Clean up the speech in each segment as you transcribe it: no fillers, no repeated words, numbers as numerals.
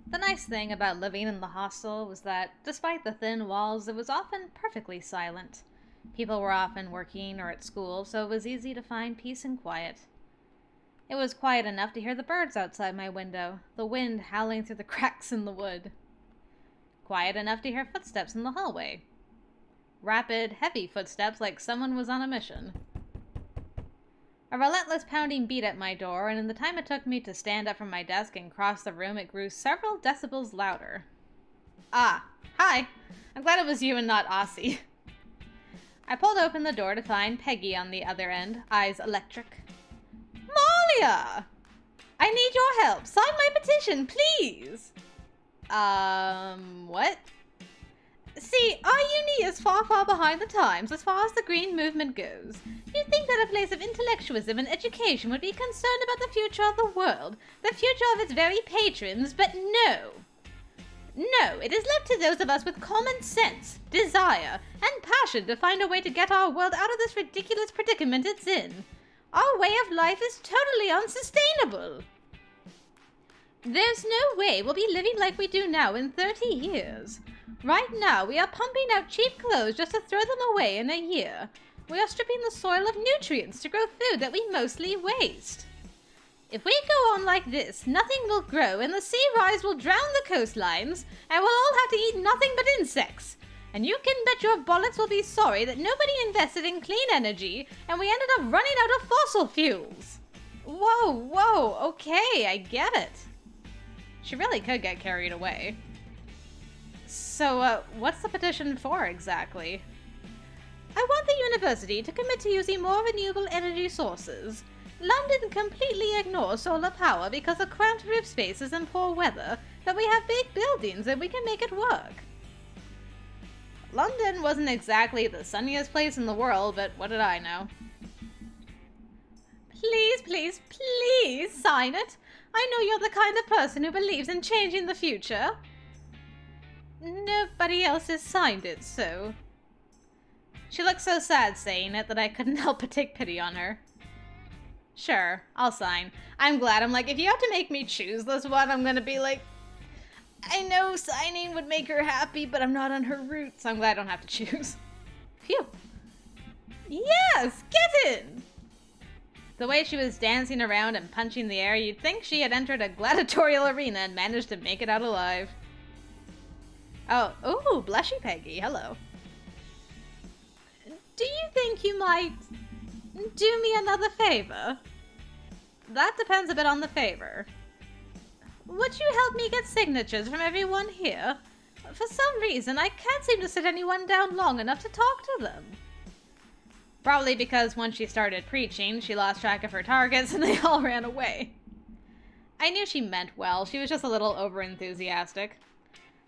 The nice thing about living in the hostel was that, despite the thin walls, it was often perfectly silent. People were often working or at school, so it was easy to find peace and quiet. It was quiet enough to hear the birds outside my window, the wind howling through the cracks in the wood. Quiet enough to hear footsteps in the hallway. Rapid, heavy footsteps like someone was on a mission. A relentless pounding beat at my door, and in the time it took me to stand up from my desk and cross the room, it grew several decibels louder. Ah, hi. I'm glad it was you and not Aussie. I pulled open the door to find Peggy on the other end, eyes electric. Malia! I need your help. Sign my petition, please. What? See, our uni is far, far behind the times as far as the green movement goes. You'd think that a place of intellectualism and education would be concerned about the future of the world, the future of its very patrons, but no. No, it is left to those of us with common sense, desire, and passion to find a way to get our world out of this ridiculous predicament it's in. Our way of life is totally unsustainable. There's no way we'll be living like we do now in 30 years. Right now, we are pumping out cheap clothes just to throw them away in a year. We are stripping the soil of nutrients to grow food that we mostly waste. If we go on like this, nothing will grow and the sea rise will drown the coastlines, and we'll all have to eat nothing but insects. And you can bet your bollocks will be sorry that nobody invested in clean energy and we ended up running out of fossil fuels. Whoa, okay, I get it. She really could get carried away. So, what's the petition for exactly? I want the university to commit to using more renewable energy sources. London completely ignores solar power because of cramped roof spaces and poor weather, but we have big buildings and we can make it work. London wasn't exactly the sunniest place in the world, but what did I know? Please, please, please sign it. I know you're the kind of person who believes in changing the future. Nobody else has signed it, so... She looked so sad saying it that I couldn't help but take pity on her. Sure, I'll sign. I'm glad. I'm like, if you have to make me choose this one, I'm gonna be like, I know signing would make her happy, but I'm not on her route, so I'm glad I don't have to choose. Phew. Yes, get in! The way she was dancing around and punching the air, you'd think she had entered a gladiatorial arena and managed to make it out alive. Oh, ooh, blushy Peggy, hello. Do you think you might do me another favor? That depends a bit on the favor. Would you help me get signatures from everyone here? For some reason, I can't seem to sit anyone down long enough to talk to them. Probably because once she started preaching, she lost track of her targets and they all ran away. I knew she meant well, she was just a little overenthusiastic.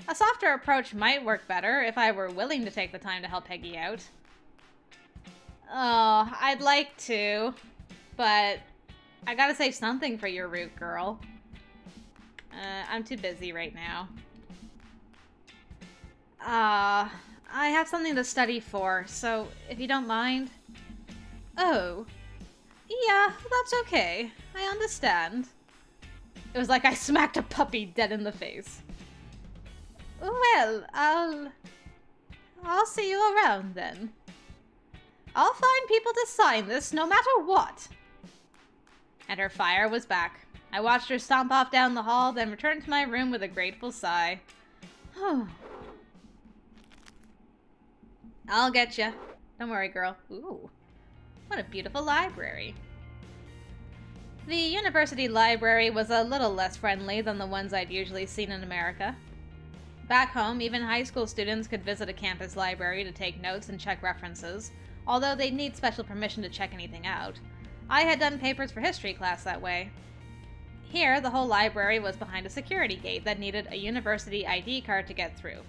A softer approach might work better if I were willing to take the time to help Peggy out. Oh, I'd like to, but I gotta save something for your root, girl. I'm too busy right now. I have something to study for, so if you don't mind. Oh. Yeah, that's okay. I understand. It was like I smacked a puppy dead in the face. Well, I'll see you around then. I'll find people to sign this no matter what. And her fire was back. I watched her stomp off down the hall, then returned to my room with a grateful sigh. I'll get you. Don't worry, girl. Ooh, what a beautiful library. The university library was a little less friendly than the ones I'd usually seen in America. Back home, even high school students could visit a campus library to take notes and check references, although they'd need special permission to check anything out. I had done papers for history class that way. Here, the whole library was behind a security gate that needed a university ID card to get through.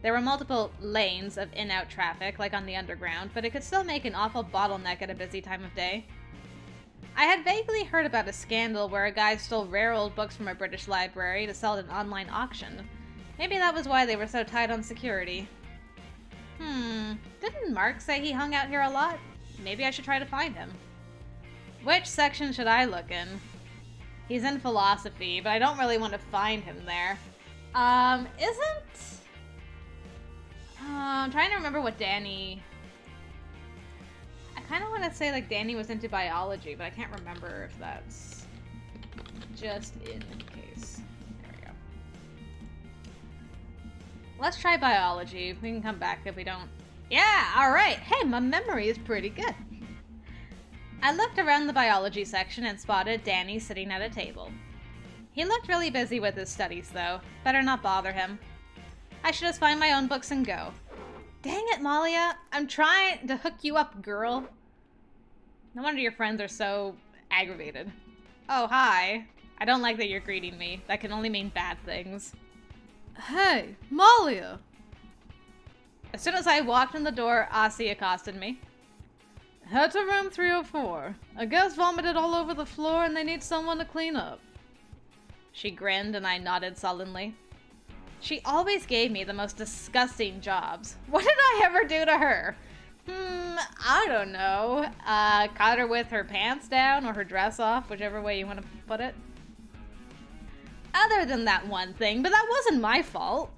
There were multiple lanes of in-out traffic, like on the underground, but it could still make an awful bottleneck at a busy time of day. I had vaguely heard about a scandal where a guy stole rare old books from a British library to sell at an online auction. Maybe that was why they were so tight on security. Didn't Mark say he hung out here a lot? Maybe I should try to find him. Which section should I look in? He's in philosophy, but I don't really want to find him there. I'm trying to remember what Danny... I kind of want to say, like, Danny was into biology, but I can't remember if that's just in case. There we go. Let's try biology. We can come back if we don't. Yeah, alright. Hey, my memory is pretty good. I looked around the biology section and spotted Danny sitting at a table. He looked really busy with his studies, though. Better not bother him. I should just find my own books and go. Dang it, Malia. I'm trying to hook you up, girl. No wonder your friends are so aggravated. Oh, hi. I don't like that you're greeting me. That can only mean bad things. Hey, Malia. As soon as I walked in the door, Aussie accosted me. Head to room 304. A guest vomited all over the floor and they need someone to clean up. She grinned and I nodded sullenly. She always gave me the most disgusting jobs. What did I ever do to her? I don't know. Caught her with her pants down or her dress off, whichever way you want to put it. Other than that one thing, but that wasn't my fault.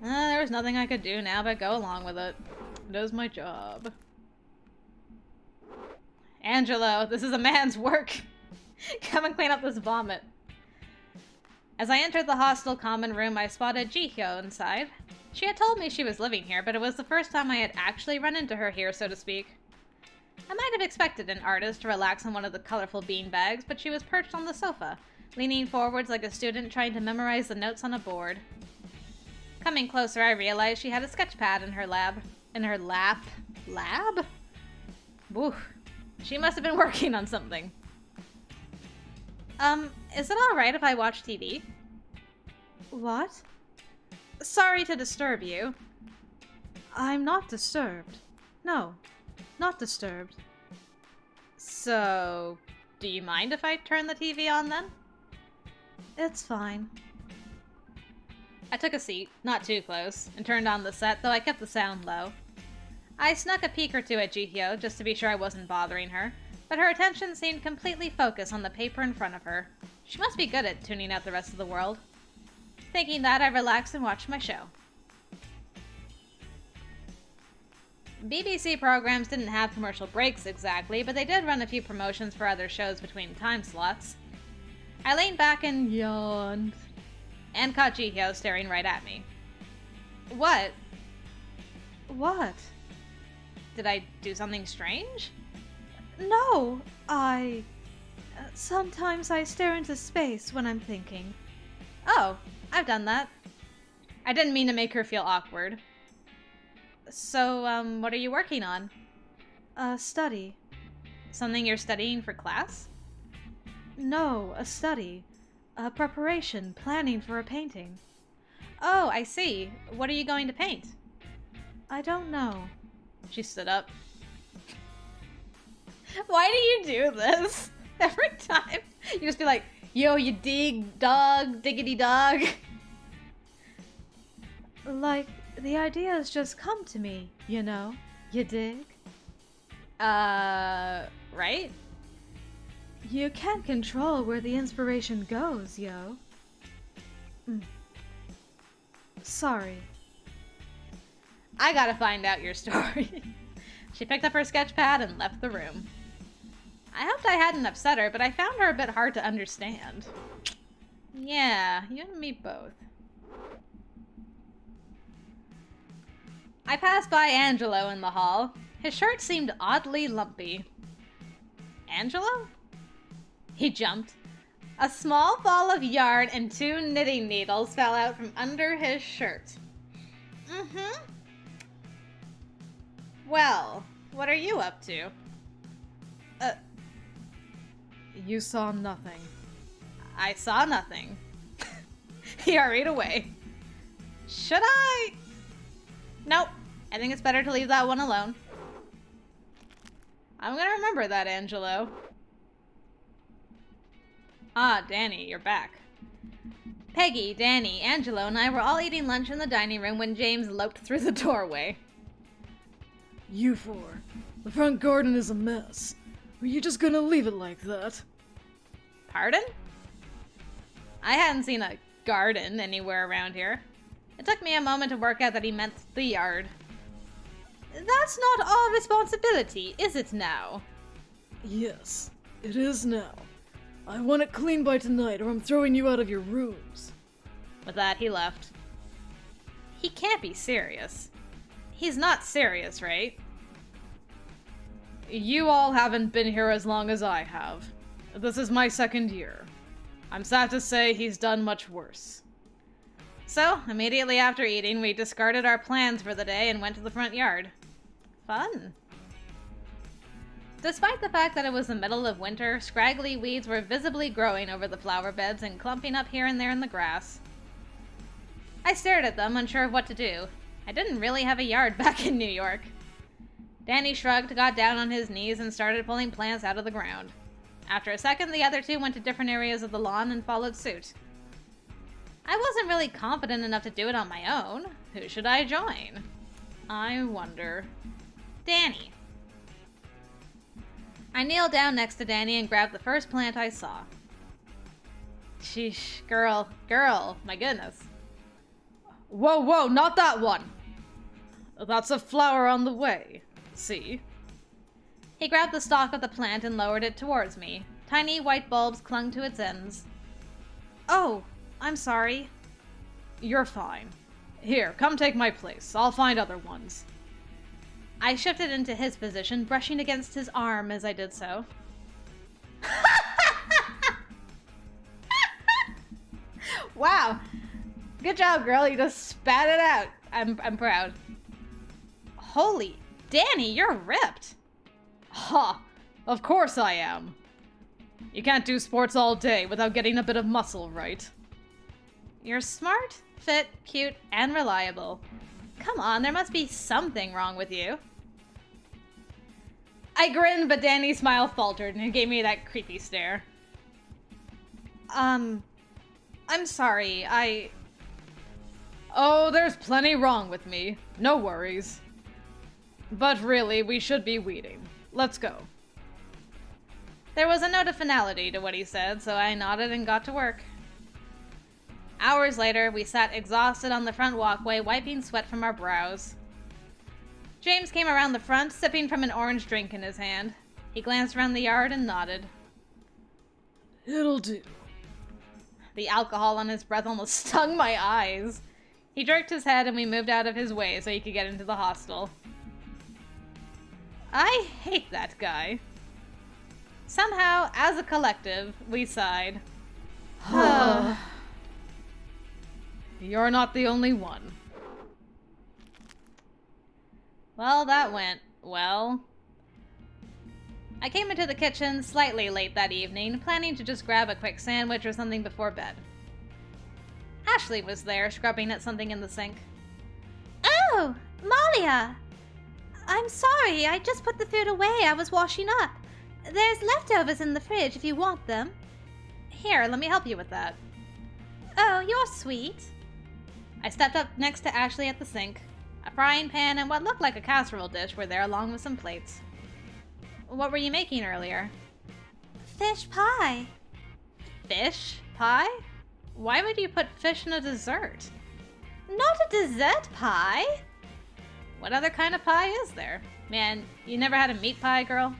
There was nothing I could do now but go along with it. It was my job. Angelo, this is a man's work. Come and clean up this vomit. As I entered the hostel common room, I spotted Jihyo inside. She had told me she was living here, but it was the first time I had actually run into her here, so to speak. I might have expected an artist to relax on one of the colorful beanbags, but she was perched on the sofa, leaning forwards like a student trying to memorize the notes on a board. Coming closer, I realized she had a sketch pad in her lap. Lab? Woo. She must have been working on something. Is it alright if I watch TV? What? Sorry to disturb you. I'm not disturbed. No, not disturbed. So, do you mind if I turn the TV on then? It's fine. I took a seat, not too close, and turned on the set, though I kept the sound low. I snuck a peek or two at Jihyo, just to be sure I wasn't bothering her, but her attention seemed completely focused on the paper in front of her. She must be good at tuning out the rest of the world. Thinking that, I relaxed and watched my show. BBC programs didn't have commercial breaks exactly, but they did run a few promotions for other shows between time slots. I leaned back and yawned, and caught Jihyo staring right at me. What? What? Did I do something strange? No, sometimes I stare into space when I'm thinking. Oh, I've done that. I didn't mean to make her feel awkward. So, what are you working on? Study. Something you're studying for class? No, a study. A preparation, planning for a painting. Oh, I see. What are you going to paint? I don't know. She stood up. Why do you do this? Every time. You just be like, yo, you dig, dog, diggity dog. Like, the ideas just come to me, you know? You dig? Right? You can't control where the inspiration goes, yo. Sorry. I gotta find out your story. She picked up her sketch pad and left the room. I hoped I hadn't upset her, but I found her a bit hard to understand. Yeah, you and me both. I passed by Angelo in the hall. His shirt seemed oddly lumpy. Angelo? He jumped. A small ball of yarn and 2 knitting needles fell out from under his shirt. Well, what are you up to? You saw nothing. I saw nothing. He hurried away. Should I? Nope. I think it's better to leave that one alone. I'm gonna remember that, Angelo. Ah, Danny, you're back. Peggy, Danny, Angelo, and I were all eating lunch in the dining room when James loped through the doorway. You four. The front garden is a mess. Were you just gonna leave it like that? Pardon? I hadn't seen a garden anywhere around here. It took me a moment to work out that he meant the yard. That's not our responsibility, is it now? Yes, it is now. I want it clean by tonight, or I'm throwing you out of your rooms. With that, he left. He can't be serious. He's not serious, right? You all haven't been here as long as I have. This is my second year. I'm sad to say he's done much worse. So, immediately after eating, we discarded our plans for the day and went to the front yard. Fun. Despite the fact that it was the middle of winter, scraggly weeds were visibly growing over the flower beds and clumping up here and there in the grass. I stared at them, unsure of what to do. I didn't really have a yard back in New York. Danny shrugged, got down on his knees, and started pulling plants out of the ground. After a second, the other two went to different areas of the lawn and followed suit. I wasn't really confident enough to do it on my own. Who should I join? I wonder. Danny. I kneeled down next to Danny and grabbed the first plant I saw. Sheesh, girl, my goodness. Whoa, not that one! That's a flower on the way. See? He grabbed the stalk of the plant and lowered it towards me. Tiny white bulbs clung to its ends. Oh, I'm sorry. You're fine. Here, come take my place. I'll find other ones. I shifted into his position, brushing against his arm as I did so. Wow. Good job, girl. You just spat it out. I'm proud. Holy, Danny, you're ripped. Ha! Of course I am. You can't do sports all day without getting a bit of muscle, right? You're smart, fit, cute, and reliable. Come on, there must be something wrong with you. I grinned, but Danny's smile faltered, and he gave me that creepy stare. I'm sorry, Oh, there's plenty wrong with me. No worries. But really, we should be weeding. Let's go. There was a note of finality to what he said, so I nodded and got to work. Hours later, we sat exhausted on the front walkway, wiping sweat from our brows. James came around the front, sipping from an orange drink in his hand. He glanced around the yard and nodded. It'll do. The alcohol on his breath almost stung my eyes. He jerked his head and we moved out of his way so he could get into the hostel. I hate that guy. Somehow, as a collective, we sighed. You're not the only one. Well, that went well. I came into the kitchen slightly late that evening, planning to just grab a quick sandwich or something before bed. Ashley was there, scrubbing at something in the sink. Oh, Malia! I'm sorry, I just put the food away. I was washing up. There's leftovers in the fridge if you want them. Here, let me help you with that. Oh, you're sweet. I stepped up next to Ashley at the sink. A frying pan and what looked like a casserole dish were there along with some plates. What were you making earlier? Fish pie. Fish pie? Why would you put fish in a dessert? Not a dessert pie. What other kind of pie is there? Man, you never had a meat pie, girl?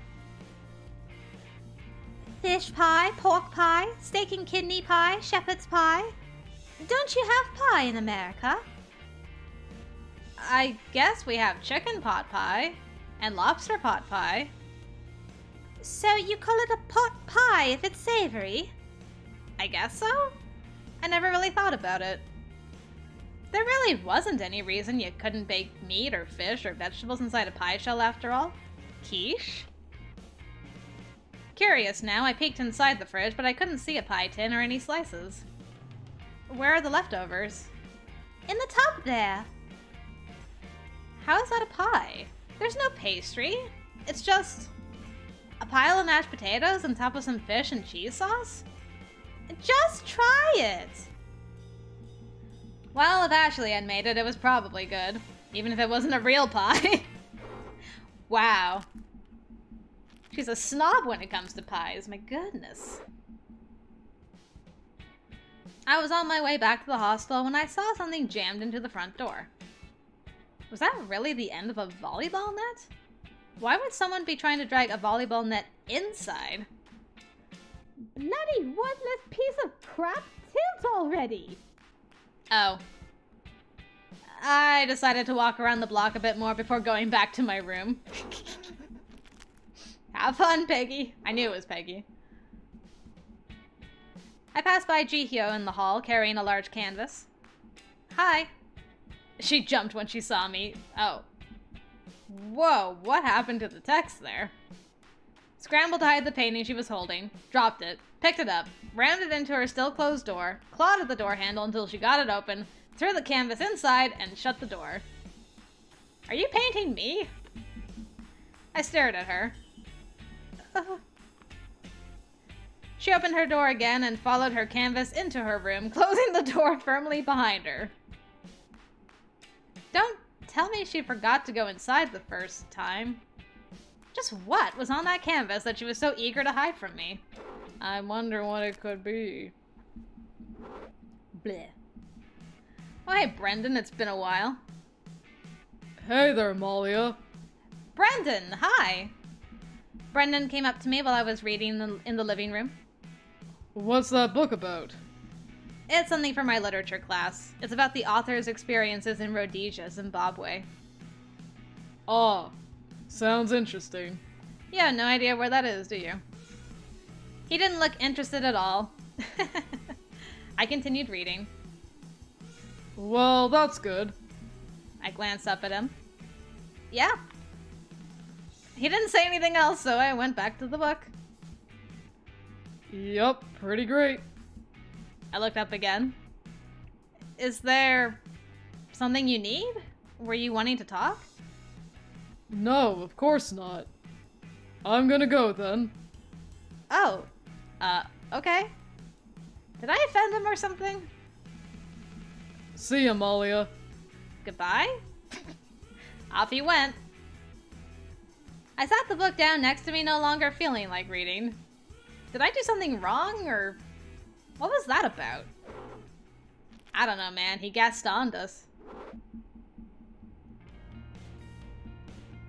Fish pie, pork pie, steak and kidney pie, shepherd's pie. Don't you have pie in America? I guess we have chicken pot pie and lobster pot pie. So you call it a pot pie if it's savory? I guess so. I never really thought about it. There really wasn't any reason you couldn't bake meat or fish or vegetables inside a pie shell after all. Quiche? Curious now, I peeked inside the fridge, but I couldn't see a pie tin or any slices. Where are the leftovers? In the top there. How is that a pie? There's no pastry. It's just a pile of mashed potatoes on top of some fish and cheese sauce? Just try it! Well, if Ashley had made it, it was probably good. Even if it wasn't a real pie. Wow. She's a snob when it comes to pies, my goodness. I was on my way back to the hostel when I saw something jammed into the front door. Was that really the end of a volleyball net? Why would someone be trying to drag a volleyball net inside? Bloody worthless piece of crap, tilt already! Oh. I decided to walk around the block a bit more before going back to my room. Have fun, Peggy. I knew it was Peggy. I passed by Jihyo in the hall, carrying a large canvas. Hi. She jumped when she saw me. Oh. Whoa, what happened to the text there? Scrambled to hide the painting she was holding, dropped it, picked it up, rammed it into her still closed door, clawed at the door handle until she got it open, threw the canvas inside, and shut the door. Are you painting me? I stared at her. She opened her door again and followed her canvas into her room, closing the door firmly behind her. Don't tell me she forgot to go inside the first time. Just what was on that canvas that she was so eager to hide from me? I wonder what it could be. Bleh. Oh, hey, Brendon, it's been a while. Hey there, Malia. Brendon, hi! Brendon came up to me while I was reading in the living room. What's that book about? It's something for my literature class. It's about the author's experiences in Rhodesia, Zimbabwe. Ah, sounds interesting. You have no idea where that is, do you? He didn't look interested at all. I continued reading. Well, that's good. I glanced up at him. Yeah. He didn't say anything else, so I went back to the book. Yup, pretty great. I looked up again. Is there something you need? Were you wanting to talk? No, of course not. I'm gonna go then. Oh, okay. Did I offend him or something? See ya, Malia. Goodbye? Off he went. I sat the book down next to me, no longer feeling like reading. Did I do something wrong, or what was that about? I don't know, man. He Gastoned us.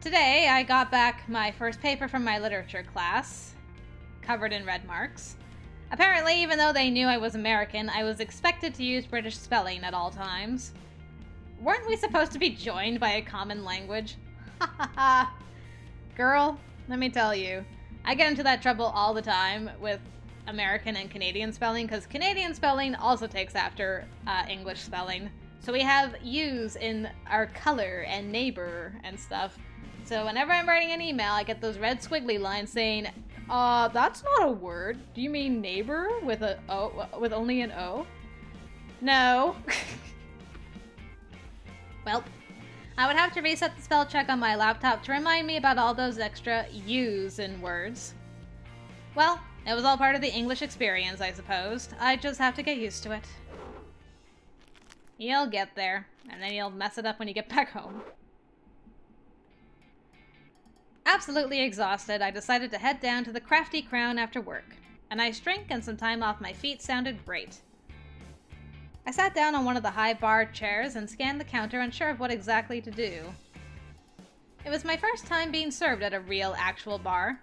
Today, I got back my first paper from my literature class, covered in red marks. Apparently, even though they knew I was American, I was expected to use British spelling at all times. Weren't we supposed to be joined by a common language? Ha ha ha. Girl, let me tell you, I get into that trouble all the time with American and Canadian spelling, because Canadian spelling also takes after English spelling. So we have U's in our color and neighbor and stuff. So whenever I'm writing an email, I get those red squiggly lines saying, that's not a word. Do you mean neighbor with a O, with only an O? No. Well, I would have to reset the spell check on my laptop to remind me about all those extra U's in words. Well, it was all part of the English experience, I suppose. I just have to get used to it. You'll get there, and then you'll mess it up when you get back home. Absolutely exhausted, I decided to head down to the Crafty Crown after work. A nice drink and some time off my feet sounded great. I sat down on one of the high bar chairs and scanned the counter, unsure of what exactly to do. It was my first time being served at a real, actual bar.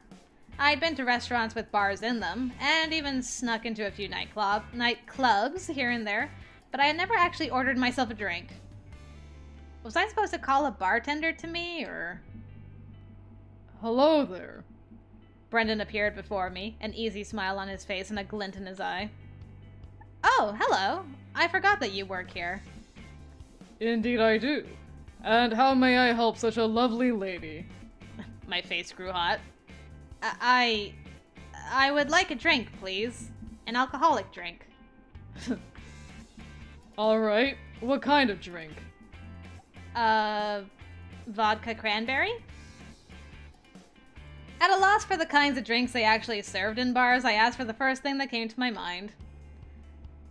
I'd been to restaurants with bars in them, and even snuck into a few nightclubs here and there, but I had never actually ordered myself a drink. Was I supposed to call a bartender to me, or... Hello there. Brendon appeared before me, an easy smile on his face and a glint in his eye. Oh, hello. I forgot that you work here. Indeed I do. And how may I help such a lovely lady? My face grew hot. I would like a drink, please. An alcoholic drink. Alright, what kind of drink? Vodka cranberry? At a loss for the kinds of drinks they actually served in bars, I asked for the first thing that came to my mind.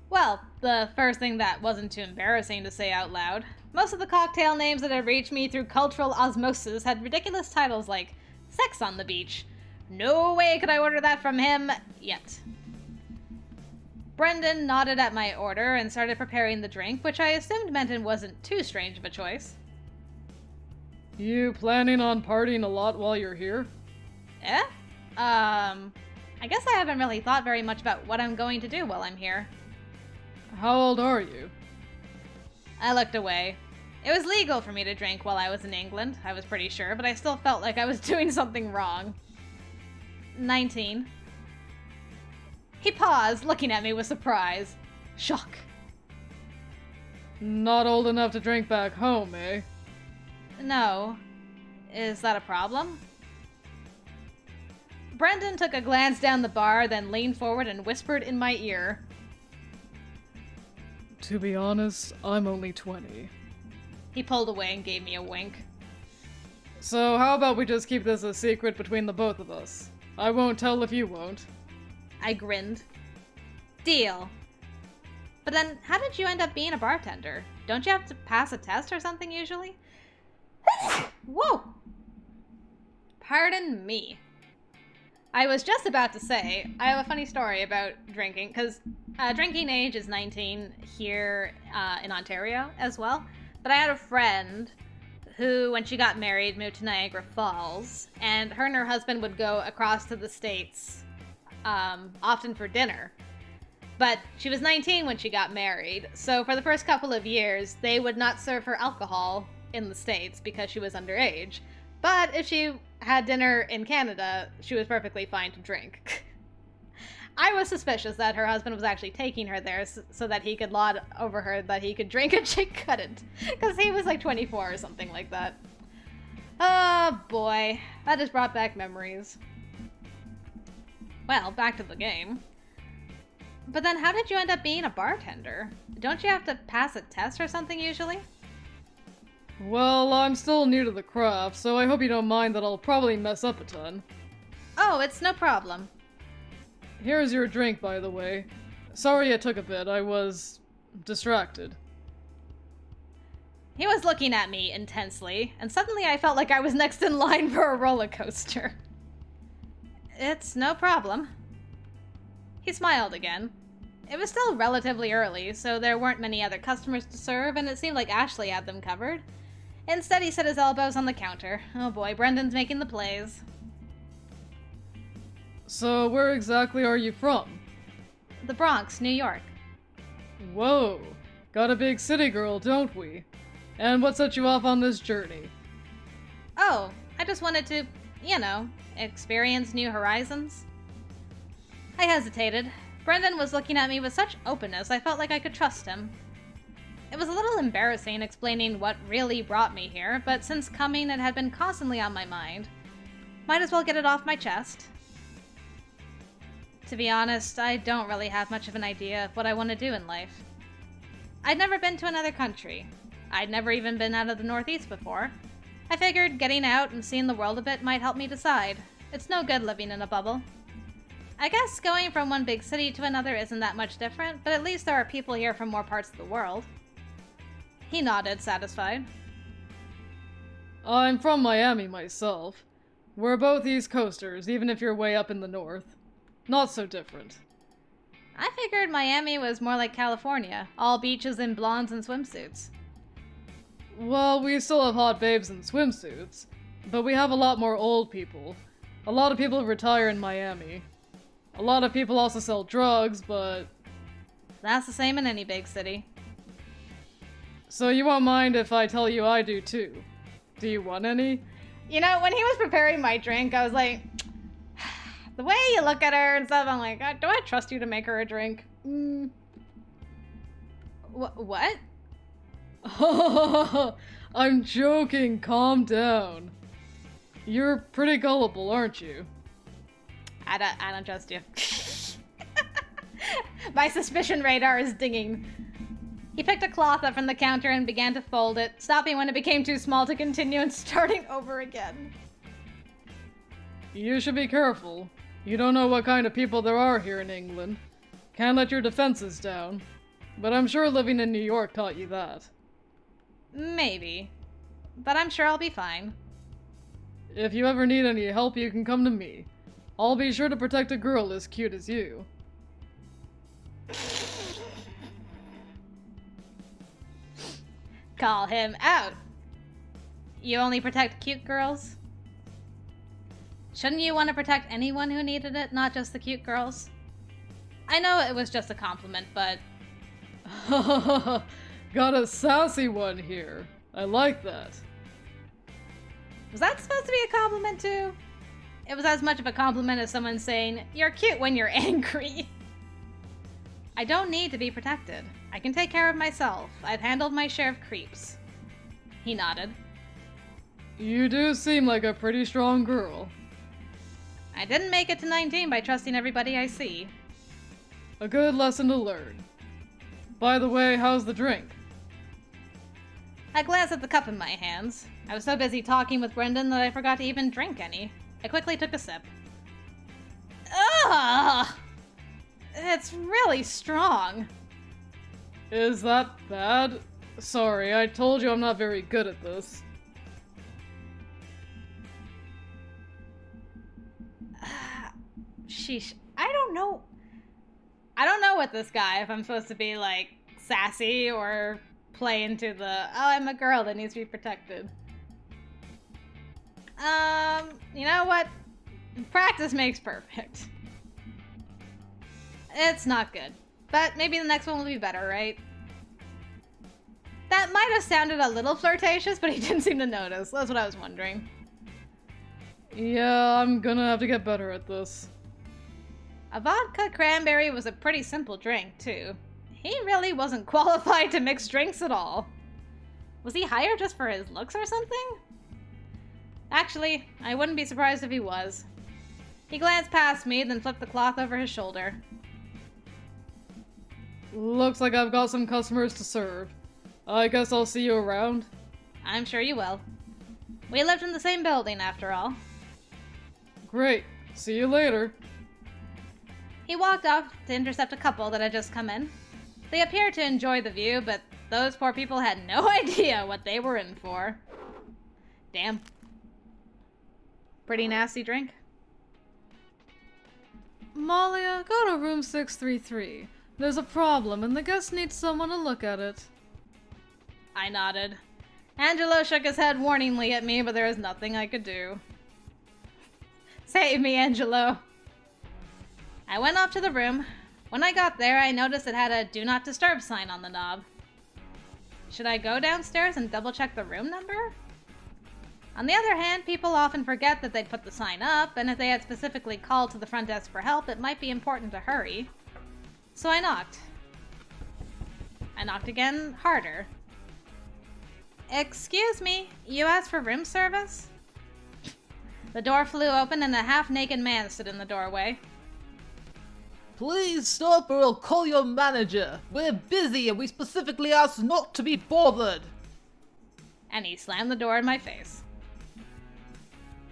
Well, the first thing that wasn't too embarrassing to say out loud. Most of the cocktail names that had reached me through cultural osmosis had ridiculous titles like Sex on the Beach. No way could I order that from him yet. Brendon nodded at my order and started preparing the drink, which I assumed meant it wasn't too strange of a choice. You planning on partying a lot while you're here? Eh? I guess I haven't really thought very much about what I'm going to do while I'm here. How old are you? I looked away. It was legal for me to drink while I was in England, I was pretty sure, but I still felt like I was doing something wrong. 19. He paused, looking at me with surprise. Shock. Not old enough to drink back home, eh? No. Is that a problem? Brendon took a glance down the bar, then leaned forward and whispered in my ear. To be honest, I'm only 20. He pulled away and gave me a wink. So how about we just keep this a secret between the both of us? I won't tell if you won't. I grinned. Deal. But then, how did you end up being a bartender? Don't you have to pass a test or something usually? Whoa! Pardon me. I was just about to say, I have a funny story about drinking, because drinking age is 19 here in Ontario as well. But I had a friend who, when she got married, moved to Niagara Falls, and her husband would go across to the States often for dinner. But she was 19 when she got married, so for the first couple of years, they would not serve her alcohol in the States because she was underage. But if she had dinner in Canada, she was perfectly fine to drink. I was suspicious that her husband was actually taking her there so that he could laud over her that he could drink and she couldn't. Because he was like 24 or something like that. Oh boy, that just brought back memories. Well, back to the game. But then how did you end up being a bartender? Don't you have to pass a test or something usually? Well, I'm still new to the craft, so I hope you don't mind that I'll probably mess up a ton. Oh, it's no problem. Here's your drink, by the way. Sorry it took a bit, I was distracted. He was looking at me intensely, and suddenly I felt like I was next in line for a roller coaster. It's no problem. He smiled again. It was still relatively early, so there weren't many other customers to serve, and it seemed like Ashley had them covered. Instead, he set his elbows on the counter. Oh boy, Brendon's making the plays. So, where exactly are you from? The Bronx, New York. Whoa, got a big city girl, don't we? And what set you off on this journey? Oh, I just wanted to, experience new horizons. I hesitated. Brendon was looking at me with such openness, I felt like I could trust him. It was a little embarrassing explaining what really brought me here, but since coming it had been constantly on my mind. Might as well get it off my chest. To be honest, I don't really have much of an idea of what I want to do in life. I'd never been to another country. I'd never even been out of the Northeast before. I figured getting out and seeing the world a bit might help me decide. It's no good living in a bubble. I guess going from one big city to another isn't that much different, but at least there are people here from more parts of the world. He nodded, satisfied. I'm from Miami myself. We're both East Coasters, even if you're way up in the north. Not so different. I figured Miami was more like California, all beaches and blondes and swimsuits. Well, we still have hot babes in swimsuits, but we have a lot more old people. A lot of people retire in Miami. A lot of people also sell drugs, but... That's the same in any big city. So you won't mind if I tell you I do too. Do you want any? You know, when he was preparing my drink, I was like... The way you look at her and stuff, I'm like, do I trust you to make her a drink? What? I'm joking, calm down. You're pretty gullible, aren't you? I don't trust you. My suspicion radar is dinging. He picked a cloth up from the counter and began to fold it, stopping when it became too small to continue and starting over again. You should be careful. You don't know what kind of people there are here in England. Can't let your defenses down. But I'm sure living in New York taught you that. Maybe. But I'm sure I'll be fine. If you ever need any help, you can come to me. I'll be sure to protect a girl as cute as you. Call him out. You only protect cute girls? Shouldn't you want to protect anyone who needed it, not just the cute girls? I know it was just a compliment, but... Got a sassy one here. I like that. Was that supposed to be a compliment too? It was as much of a compliment as someone saying, "You're cute when you're angry." I don't need to be protected. I can take care of myself. I've handled my share of creeps. He nodded. You do seem like a pretty strong girl. I didn't make it to 19 by trusting everybody I see. A good lesson to learn. By the way, how's the drink? I glanced at the cup in my hands. I was so busy talking with Brendon that I forgot to even drink any. I quickly took a sip. Ugh! It's really strong. Is that bad? Sorry, I told you I'm not very good at this. Sheesh. I don't know with this guy if I'm supposed to be like sassy or play into the, oh, I'm a girl that needs to be protected. You know what? Practice makes perfect. It's not good, but maybe the next one will be better, right? That might have sounded a little flirtatious, but he didn't seem to notice. That's what I was wondering. Yeah, I'm gonna have to get better at this. A vodka cranberry was a pretty simple drink, too. He really wasn't qualified to mix drinks at all. Was he hired just for his looks or something? Actually, I wouldn't be surprised if he was. He glanced past me, then flipped the cloth over his shoulder. Looks like I've got some customers to serve. I guess I'll see you around. I'm sure you will. We lived in the same building, after all. Great. See you later. He walked off to intercept a couple that had just come in. They appeared to enjoy the view, but those poor people had no idea what they were in for. Damn. Pretty nasty drink. Malia, go to room 633. There's a problem, and the guest needs someone to look at it. I nodded. Angelo shook his head warningly at me, but there was nothing I could do. Save me, Angelo. I went off to the room. When I got there, I noticed it had a Do Not Disturb sign on the knob. Should I go downstairs and double-check the room number? On the other hand, people often forget that they'd put the sign up, and if they had specifically called to the front desk for help, it might be important to hurry. So I knocked. I knocked again, harder. Excuse me, you asked for room service? The door flew open and a half-naked man stood in the doorway. Please stop or I'll call your manager. We're busy and we specifically asked not to be bothered. And he slammed the door in my face.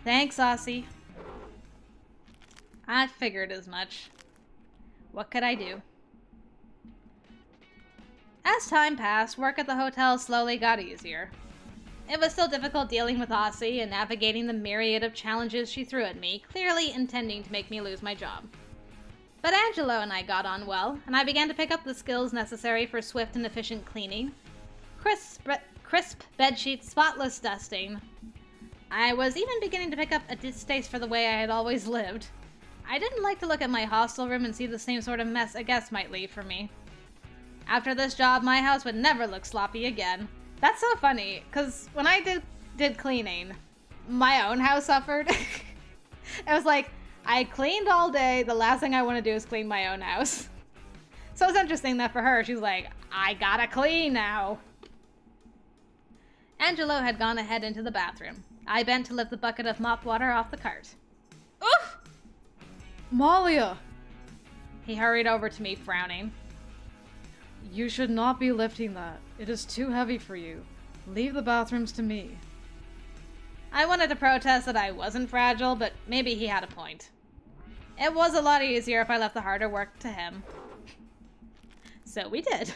Thanks, Aussie. I figured as much. What could I do? As time passed, work at the hotel slowly got easier. It was still difficult dealing with Aussie and navigating the myriad of challenges she threw at me, clearly intending to make me lose my job. But Angelo and I got on well, and I began to pick up the skills necessary for swift and efficient cleaning. Crisp bedsheets, spotless dusting. I was even beginning to pick up a distaste for the way I had always lived. I didn't like to look at my hostel room and see the same sort of mess a guest might leave for me. After this job, my house would never look sloppy again. That's so funny, because when I did cleaning, my own house suffered. It was like, I cleaned all day, the last thing I want to do is clean my own house. So it's interesting that for her, she's like, I gotta clean now. Angelo had gone ahead into the bathroom. I bent to lift the bucket of mop water off the cart. Oof! Malia! He hurried over to me, frowning. You should not be lifting that. It is too heavy for you. Leave the bathrooms to me. I wanted to protest that I wasn't fragile, but maybe he had a point. It was a lot easier if I left the harder work to him. So we did.